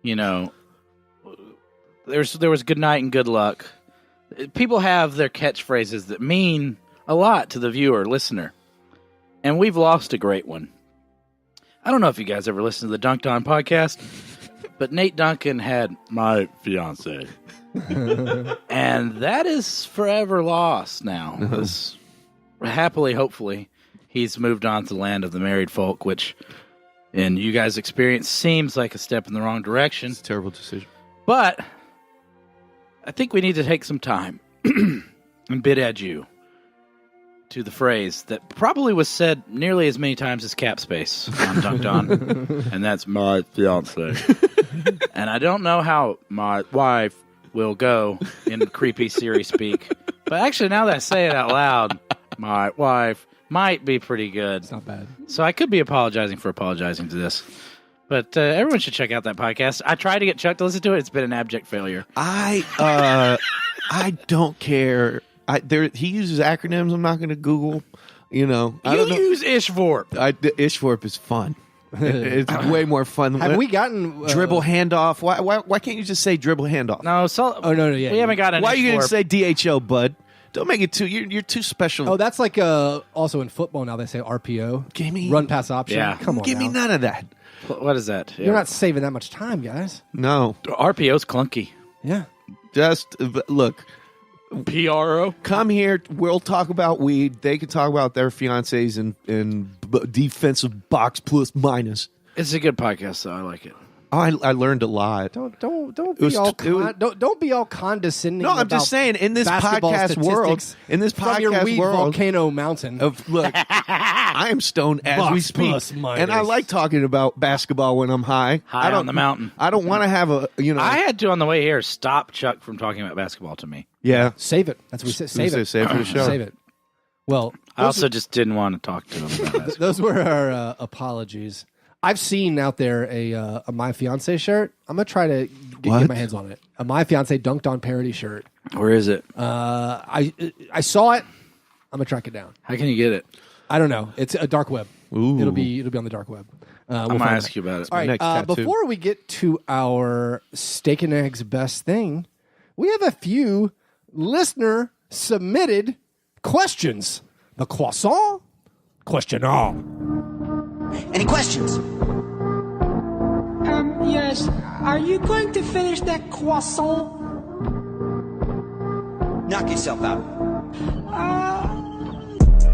there was good night and good luck. People have their catchphrases that mean a lot to the viewer, listener. And we've lost a great one. I don't know if you guys ever listened to the Dunked On podcast, but Nate Duncan had my fiance. And that is forever lost now. Happily, hopefully, he's moved on to the land of the married folk, which, in you guys' experience, seems like a step in the wrong direction. It's a terrible decision. But I think we need to take some time and bid adieu to the phrase that probably was said nearly as many times as cap space on Dunked On, and that's my fiance. And I don't know how my wife will go in creepy Siri speak, but actually now that I say it out loud, my wife might be pretty good. It's not bad. So I could be apologizing for apologizing to this. But everyone should check out that podcast. I tried to get Chuck to listen to it. It's been an abject failure. I don't care. He uses acronyms. I'm not going to Google. I don't know. Use Ishvorp. Ishvorp is fun. It's way more fun. Have we gotten dribble handoff? Why can't you just say dribble handoff? No. Yeah. We haven't gotten. Why are you going to say DHL, bud? Don't make it too. You're too special. Oh, that's like also in football now. They say RPO. Give me run pass option. Yeah. Come on. Give me none of that. What is that? You're not saving that much time, guys. No. RPO's clunky. Yeah. Just look. PRO. Come here. We'll talk about weed. They can talk about their fiancés and defensive box plus minus. It's a good podcast, though. I like it. Oh, I learned a lot. Don't be all condescending. No, I'm just saying in this podcast world, from your weed volcano mountain. Look, I am stoned as Box we speak, plus minus. and I like talking about basketball when I'm high. High on the mountain. I don't want to have a I had to on the way here stop Chuck from talking about basketball to me. Yeah, save it. That's what we said. Save it. Save for the show. Save it. Well, I also just didn't want to talk to him about basketball. Those were our apologies. I've seen out there a My Fiance shirt. I'm gonna try to get my hands on it. A My Fiance Dunked On parody shirt. Where is it? I saw it. I'm gonna track it down. How can you get it? I don't know. It's a dark web. Ooh. It'll be on the dark web. I'm gonna ask you about it. All right. Before we get to our steak and eggs best thing, we have a few listener submitted questions. The croissant questionnaire. Any questions? Yes. Are you going to finish that croissant? Knock yourself out.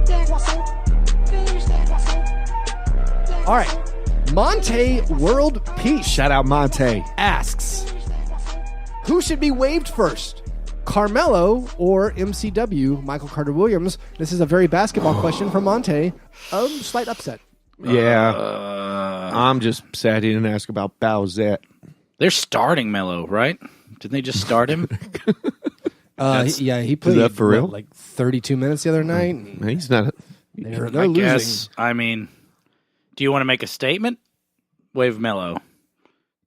That croissant. Finish that croissant. All right. Monte World Peace Shout out Monte. asks, who should be waived first? Carmelo or MCW, Michael Carter Williams? This is a very basketball question from Monte. Slight upset. Yeah, I'm just sad he didn't ask about Bowsette. They're starting Melo, right? Didn't they just start him? He played that for real? like 32 minutes the other night. He's not. They're I losing. guess. I mean, do you want to make a statement? Waive Melo.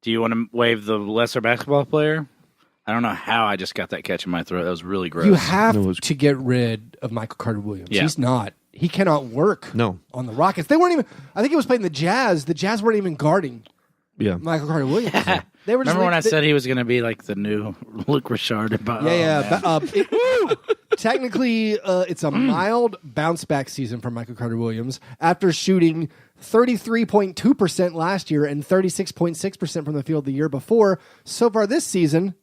Do you want to waive the lesser basketball player? I don't know how I just got that catch in my throat. That was really gross. You have to get rid of Michael Carter Williams. Yeah. He cannot work on the Rockets. They weren't even, I think he was playing the Jazz. The Jazz weren't even guarding Michael Carter Williams. They were just Remember when I said he was going to be like the new Luke Richard? Technically, it's a mild bounce back season for Michael Carter Williams after shooting 33.2% last year and 36.6% from the field the year before. So far this season,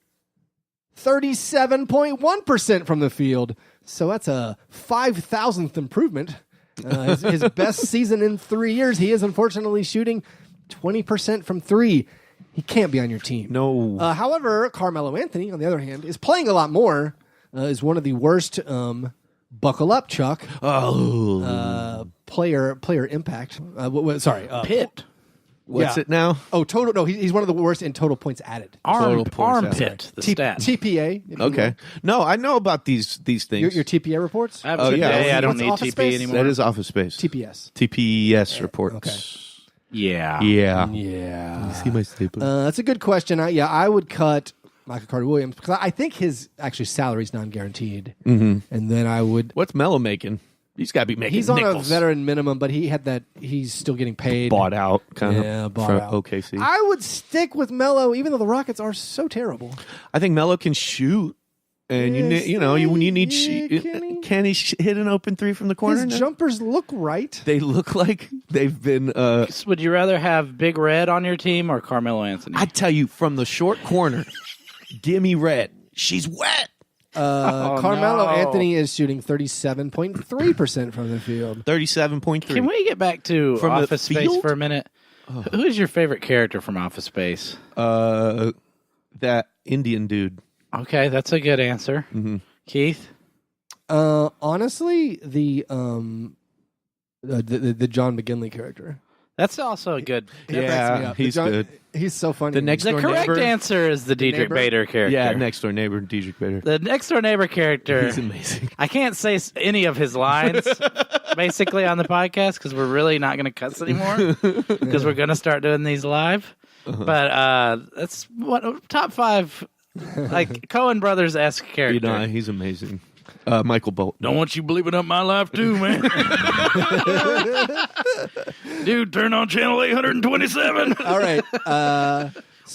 37.1% from the field. So that's a 5,000th improvement. His best season in 3 years. He is unfortunately shooting 20% from three. He can't be on your team. No. However, Carmelo Anthony, on the other hand, is playing a lot more. Is one of the worst. Buckle up, Chuck. Player impact. Pitt. What's it now? Oh, total. No, he's one of the worst in total points added. Armpit. The stat. TPA. if you Okay. will. No, I know about these things. Your TPA reports. I have today. I don't What's need Office TP Space? anymore. That is Office Space. TPS. TPS reports. okay. Yeah. Yeah. See my stapler? That's a good question. I would cut Michael Carter Williams because I think his salary is non-guaranteed. Mm-hmm. And then I would. What's Melo making? He's got to be making He's on nickels. a veteran minimum, but he's still getting paid. Bought out, kind Yeah, of, bought for out. OKC. I would stick with Melo, even though the Rockets are so terrible. I think Melo can shoot, and Yes, when you need can he? can he hit an open three from the corner? His No. jumpers look right. They look like they've been. Would you rather have Big Red on your team or Carmelo Anthony? I tell you, from the short corner, give me Red. She's wet. Carmelo no. Anthony is shooting 37.3% from the field. 37.3. Can we get back to From the Office Space field? for a minute? Who is your favorite character from Office Space? That Indian dude. Okay, that's a good answer. Mm-hmm. Keith? Honestly, the John McGinley character. That's also a good. That cracks me Yeah, up. he's good. He's so funny. The next The door correct neighbor. answer is the Diedrich neighbor? Bader character. Yeah, next door neighbor, Diedrich Bader. The next door neighbor character. He's amazing. I can't say any of his lines basically on the podcast because we're really not going to cuss anymore because we're going to start doing these live. But that's what top 5 like Coen Brothers-esque character. He's amazing. Michael Bolton. Don't want you believing up my life too, man. Dude, turn on channel 827. All right.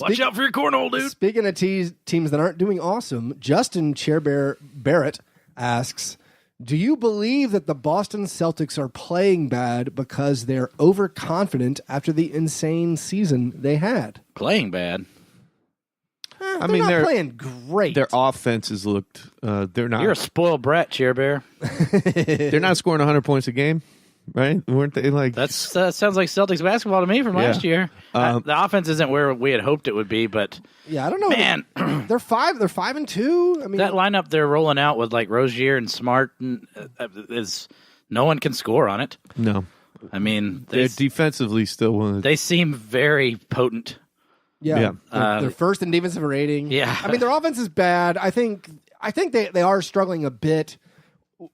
Watch out for your cornhole, dude. Speaking of teams that aren't doing awesome, Justin Chairbear Barrett asks, do you believe that the Boston Celtics are playing bad because they're overconfident after the insane season they had? Playing bad. They're not playing great. Their offenses looked. They're not. You're a spoiled brat, Chair Bear. They're not scoring 100 points a game, right? Weren't they like? That sounds like Celtics basketball to me from last year. The offense isn't where we had hoped it would be, but Yeah, I don't know. man, They're 5-2. I mean, that lineup they're rolling out with like Rozier and Smart is no one can score on it. No, I mean, they're defensively still one. Of the, they seem very potent. yeah, yeah. they're first in defensive rating. Yeah. I mean, their offense is bad. I think they are struggling a bit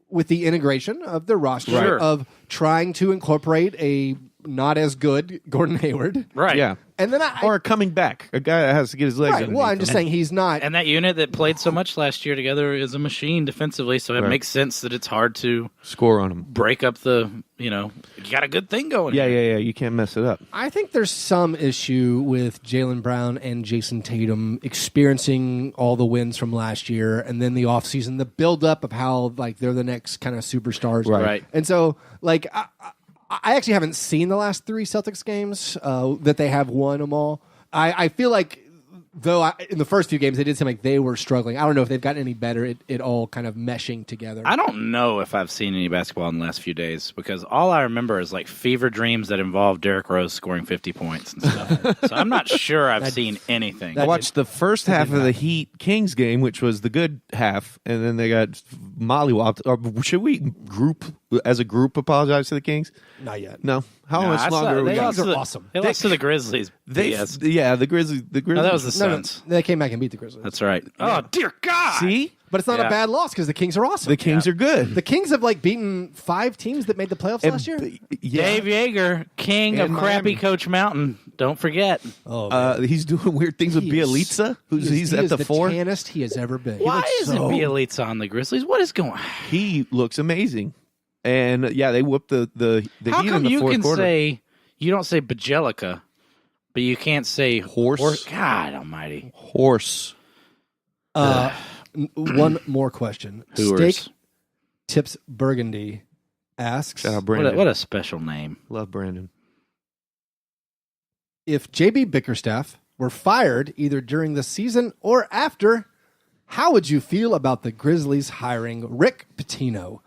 with the integration of their roster Sure. of trying to incorporate a not as good Gordon Hayward. Right. yeah, And then or coming back, a guy that has to get his legs. right. Well, I'm underneath just him. saying he's not. And that unit that played so much last year together is a machine defensively, so it Right. makes sense that it's hard to score on him. break up you got a good thing going. Yeah, here. yeah, yeah. You can't mess it up. I think there's some issue with Jaylen Brown and Jason Tatum experiencing all the wins from last year, and then the offseason, the buildup of how like they're the next kind of superstars. Right. And so, like, I actually haven't seen the last 3 Celtics games that they have won them all. I feel like, though, in the first few games, they did seem like they were struggling. I don't know if they've gotten any better at it all kind of meshing together. I don't know if I've seen any basketball in the last few days because all I remember is like fever dreams that involve Derrick Rose scoring 50 points and stuff. So I'm not sure I've seen anything. I watched the first half of the Heat Kings game, which was the good half, and then they got mollywopped. Or should we as a group apologize to the Kings? Not yet. No. How Nah, much longer? Are we they got? lost to They're the- awesome. They lost to the Grizzlies. Yes. Yeah, the Grizzlies. The Grizzlies. No, that was the No, Suns. they came back and beat the Grizzlies. That's right. Oh, dear God. See, But it's not Yeah. a bad loss because the Kings are awesome. the Kings are good. The Kings have like beaten 5 teams that made the playoffs last year. Yeah. Dave Yeager, king And of crappy Miami. Coach Mountain. Don't forget. Oh, He's doing weird things with He is- Bielitsa, who's he's he at is the 4. tannest he has ever been. Why He isn't looks so- Bielitsa on the Grizzlies? What is going on? He looks amazing, and yeah, they whooped the How Heat come in the you fourth can quarter. say, you don't say Bajelica, but you can't say Horse? God almighty. Horse? One more question. Hoovers. Steak Tips Burgundy asks Shout out What Brandon. what a special name. Love Brandon. if JB Bickerstaff were fired either during the season or after, how would you feel about the Grizzlies hiring Rick Pitino?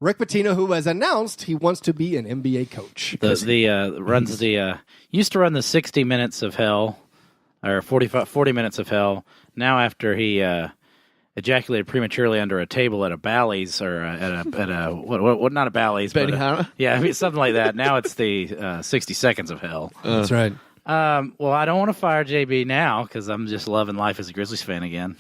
Rick Pitino, who has announced he wants to be an NBA coach. Used to run the 60 minutes of hell, or 40 minutes of hell. Now after he ejaculated prematurely under a table at a Bally's or at a what not a Bally's, but Benihana? yeah, I mean, something like that. Now it's the 60 seconds of hell. That's right. Well, I don't want to fire JB now because I'm just loving life as a Grizzlies fan again.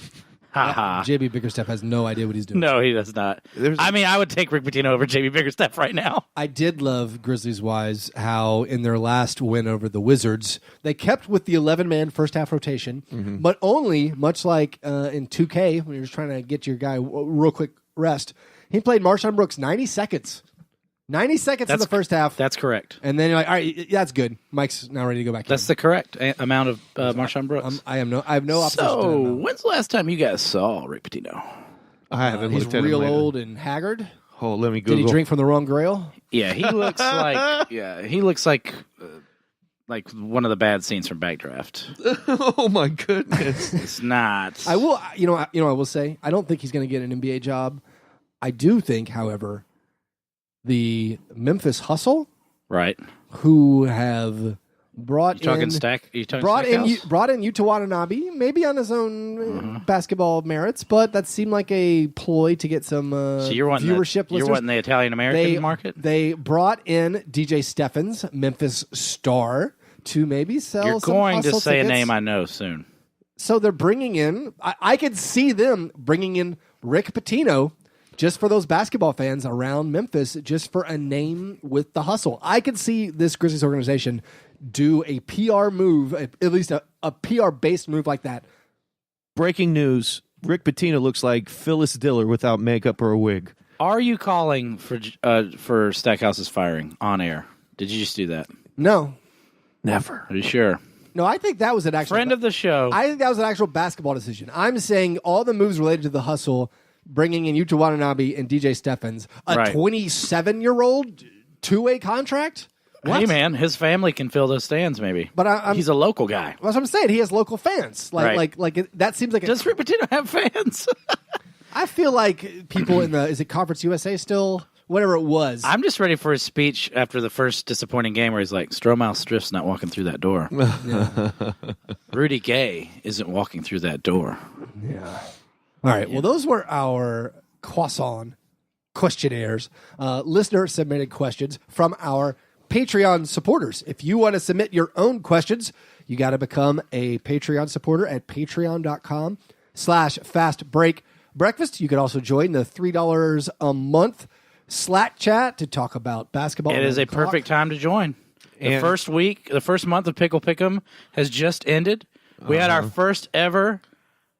Ha ha. JB Bickerstaff has no idea what he's doing. No, he does not. I mean, I would take Rick Pitino over JB Bickerstaff right now. I did love Grizzlies wise how in their last win over the Wizards, they kept with the 11-man first half rotation, but only, much like in 2K, when you're just trying to get your guy real quick rest, He played Marshawn Brooks 90 seconds. 90 seconds in the first half. That's correct. And then you're like, all right, that's good. Mike's now ready to go back. That's the correct amount of Marshawn Brooks. I have no opposition to So, that amount. when's the last time you guys saw Rick Pitino? I haven't He's looked at him real lately. old and haggard. Oh, let me Did Google. he drink from the wrong grail? Yeah, he looks like one of the bad scenes from Backdraft. Oh my goodness! It's not. I will. I will say I don't think he's going to get an NBA job. I do think, however, the Memphis Hustle, Right. who have brought You talking in stack? You talking brought in Stackhouse? brought in Yuta Watanabe, maybe on his own basketball merits, but that seemed like a ploy to get some So you're wanting viewership. You're wanting the Italian American market. They brought in DJ Steffens, Memphis star, to maybe sell. You're some going to Hustle say tickets. a name I know soon. So they're bringing in. I could see them bringing in Rick Pitino just for those basketball fans around Memphis, just for a name with the hustle. I could see this Grizzlies organization do a PR move, at least a PR-based move like that. Breaking news: Rick Pitino looks like Phyllis Diller without makeup or a wig. Are you calling for Stackhouse's firing on air? Did you just do that? No. Never. Are you sure? No, I think that was an actual Friend of the show. I think that was an actual basketball decision. I'm saying all the moves related to the hustle, bringing in Yuta Watanabe and DJ Steffens, a Right. 27-year-old two-way contract. What? Hey, man, his family can fill those stands, maybe. But he's a local guy. That's what I'm saying. He has local fans. Right. That seems like a Does Rick Pitino have fans? I feel like people in the, is it Conference USA still? Whatever it was. I'm just ready for his speech after the first disappointing game where he's like, Strohmouse Strift's not walking through that door. Rudy Gay isn't walking through that door. Yeah. All right. Well, those were our croissant questionnaires. Listener submitted questions from our Patreon supporters. If you want to submit your own questions, you got to become a Patreon supporter at patreon.com/fastbreakbreakfast. You can also join the $3 a month Slack chat to talk about basketball. It is a perfect time to join. The first month of Pickle Pick'em has just ended. We had our first ever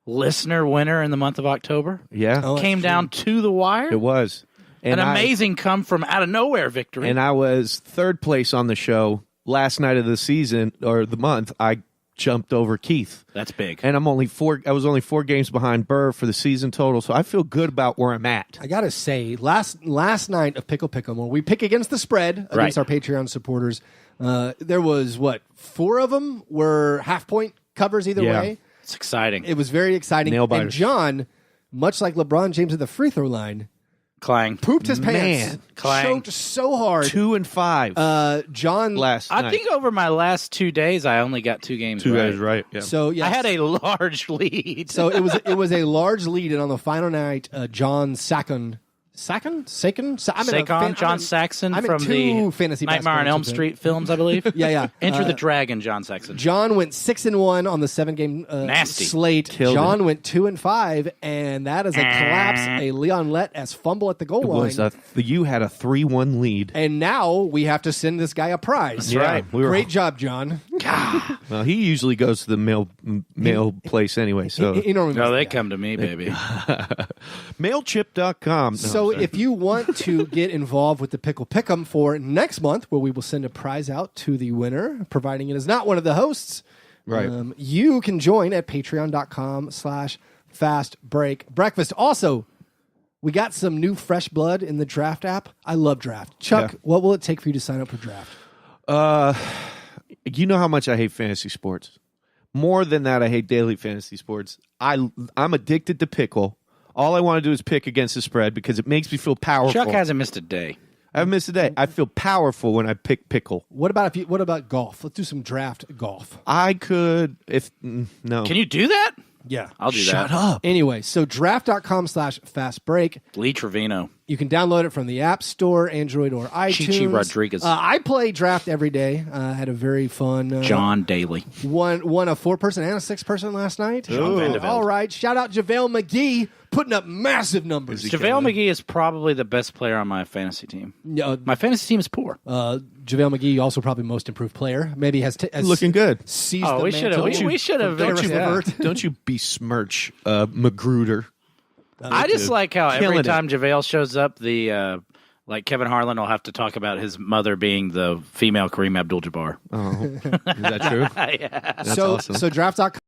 listener winner in the month of October. Yeah, Came down to the wire. it was An amazing come from out of nowhere victory. And I was third place on the show last night of the season or the month. I jumped over Keith. That's big. And I was only 4 games behind Burr for the season total, so I feel good about where I'm at. I gotta say, last night of Pickle Pick'em, when we pick against the spread against our Patreon supporters, there was 4 of them were half point covers either way. It's exciting. It was very exciting. Nail And biters. John, much like LeBron James at the free throw line, Clang. pooped his pants, Man. Clang. choked so hard. 2 and 5 John, last I night. think over my last 2 days, I only got 2 games 2 right. guys right. Yeah. so yeah, I had a large lead. so it was a large lead, and on the final night, John Sackon. John Saxon I'm in from 2 the fantasy Nightmare on basketball Elm teams, Street films, I believe. Yeah. Enter the Dragon, John Saxon. John went 6-1 on the 7-game Nasty. slate. Killed John went 2-5, and that is a collapse. A Leon Let-as fumble at the goal it line. was you had a 3-1 lead. And now we have to send this guy a prize. Yeah, right. we were- Great job, John. Well, he usually goes to the mail place anyway. So He normally No, does they that. come to me, baby. mailchip.com. No, So sorry. if you want to get involved with the Pickle Pick'em for next month, where we will send a prize out to the winner, providing it is not one of the hosts, Right. You can join at patreon.com/fastbreakbreakfast. Also, we got some new fresh blood in the draft app. I love draft. Chuck, Yeah. what will it take for you to sign up for draft? You know how much I hate fantasy sports. More than that, I hate daily fantasy sports. I'm addicted to pickle. All I want to do is pick against the spread because it makes me feel powerful. Chuck hasn't missed a day. I haven't missed a day. I feel powerful when I pick pickle. What about golf? Let's do some draft golf. I could no. Can you do that? Yeah. I'll do Shut that. up? Anyway, so draft.com/fastbreak. Lee Trevino. You can download it from the App Store, Android, or iTunes. Chichi Rodriguez. I play draft every day. Had a very fun John Daly. won a 4-person and a 6-person last night. John Van de Velde. All right. Shout out JaVale McGee putting up massive numbers. JaVale McGee is probably the best player on my fantasy team. My fantasy team is poor. JaVale McGee, also probably most improved player. Maybe has Looking good. Seized Oh, the we should have. mantle We should have. from Karis yeah. LeVert. Don't you besmirch Magruder. I just like how every Killing it. time JaVale shows up, like Kevin Harlan will have to talk about his mother being the female Kareem Abdul-Jabbar. Oh, is that true? Yeah. That's so awesome. so draft.com